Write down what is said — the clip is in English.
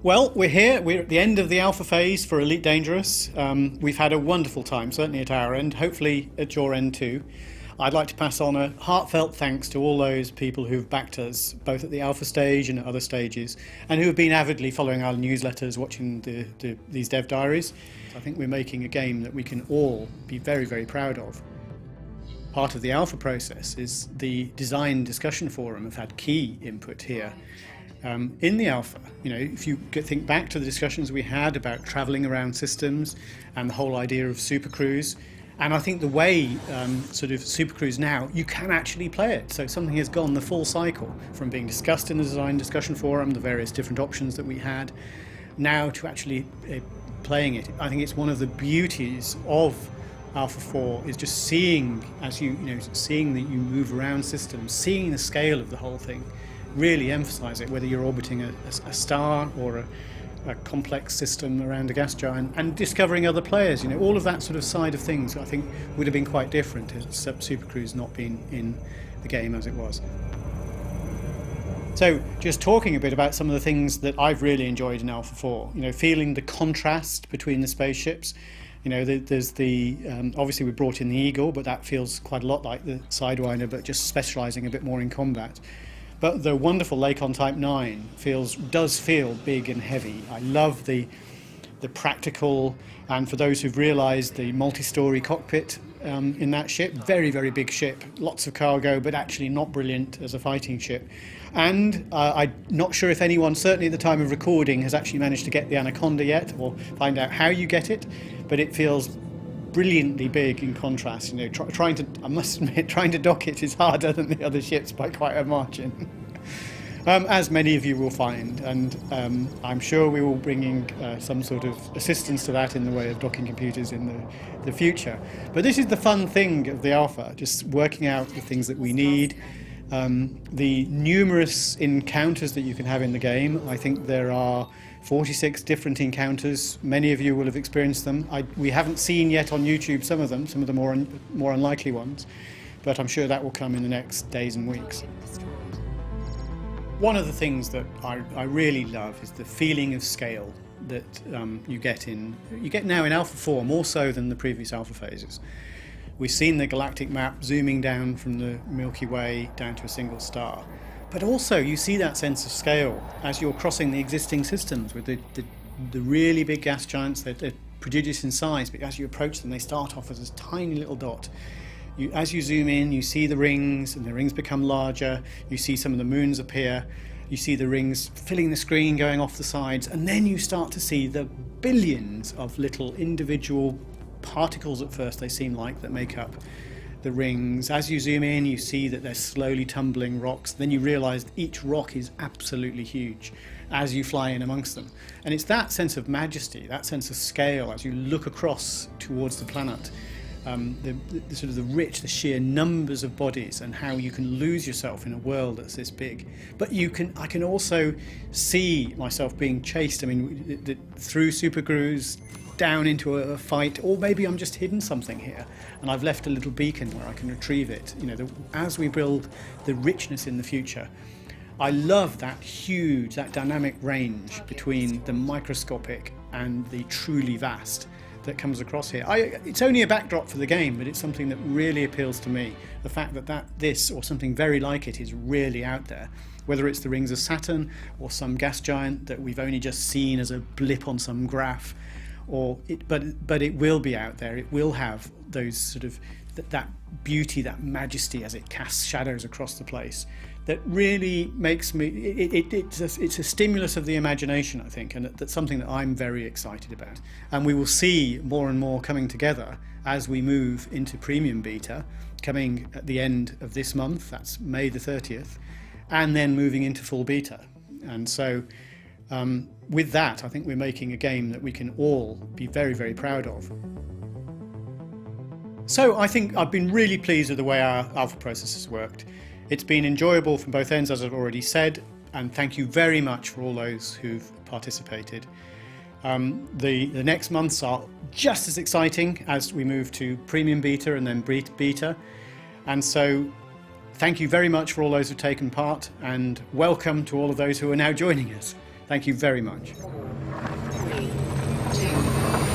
Well, we're here. We're at the end of the alpha phase for Elite Dangerous. We've had a wonderful time, certainly at our end, hopefully at your end too. I'd like to pass on a heartfelt thanks to all those people who've backed us, both at the alpha stage and at other stages, and who have been avidly following our newsletters, watching these dev diaries. I think we're making a game that we can all be very, very proud of. Part of the alpha process is the design discussion forum have had key input here. In the alpha, if you think back to the discussions we had about travelling around systems and the whole idea of supercruise, and I think the way sort of supercruise now, you can actually play it. So something has gone the full cycle from being discussed in the design discussion forum, the various different options that we had, now to actually playing it. I think it's one of the beauties of Alpha 4 is just seeing, seeing that you move around systems, seeing the scale of the whole thing. Really emphasize it, whether you're orbiting a star or a complex system around a gas giant, and discovering other players. All of that sort of side of things I think would have been quite different had Supercruise not been in the game as it was. So just talking a bit about some of the things that I've really enjoyed in Alpha 4, feeling the contrast between the spaceships. There's obviously we brought in the Eagle, but that feels quite a lot like the Sidewinder, but just specialising a bit more in combat. But the wonderful Lakon Type 9 does feel big and heavy. I love the practical, and for those who've realised, the multi-storey cockpit in that ship. Very, very big ship, lots of cargo, but actually not brilliant as a fighting ship. And I'm not sure if anyone, certainly at the time of recording, has actually managed to get the Anaconda yet, or find out how you get it, but it feels brilliantly big in contrast. I must admit, trying to dock it is harder than the other ships by quite a margin. As many of you will find, and I'm sure we will be bringing some sort of assistance to that in the way of docking computers in the future. But this is the fun thing of the alpha, just working out the things that we need. The numerous encounters that you can have in the game. I think there are 46 different encounters. Many of you will have experienced them. We haven't seen yet on YouTube some of the more unlikely ones, but I'm sure that will come in the next days and weeks. One of the things that I really love is the feeling of scale that you get now in Alpha 4, more so than the previous alpha phases. We've seen the galactic map zooming down from the Milky Way down to a single star. But also you see that sense of scale as you're crossing the existing systems with the really big gas giants. They're prodigious in size, but as you approach them, they start off as a tiny little dot. As you zoom in, you see the rings, and the rings become larger. You see some of the moons appear. You see the rings filling the screen, going off the sides, and then you start to see the billions of little individual particles, at first they seem like, that make up the rings. As you zoom in, you see that they're slowly tumbling rocks. Then you realise each rock is absolutely huge as you fly in amongst them. And it's that sense of majesty, that sense of scale as you look across towards the planet, the sheer numbers of bodies, and how you can lose yourself in a world that's this big. But I can also see myself being chased. Through supercruise, down into a fight, or maybe I'm just hidden something here and I've left a little beacon where I can retrieve it. As we build the richness in the future, I love that dynamic range between the microscopic and the truly vast that comes across here. It's only a backdrop for the game, but it's something that really appeals to me. The fact that this or something very like it is really out there, whether it's the rings of Saturn or some gas giant that we've only just seen as a blip on some graph. But it will be out there. It will have those sort of that beauty, that majesty as it casts shadows across the place. That really makes me. It's a stimulus of the imagination, I think, and that's something that I'm very excited about. And we will see more and more coming together as we move into premium beta, coming at the end of this month. That's May the 30th, and then moving into full beta. And so. With that, I think we're making a game that we can all be very, very proud of. So I think I've been really pleased with the way our alpha process has worked. It's been enjoyable from both ends, as I've already said, and thank you very much for all those who've participated. The next months are just as exciting as we move to premium beta and then beta. And so thank you very much for all those who've taken part, and welcome to all of those who are now joining us. Thank you very much. 3, 2,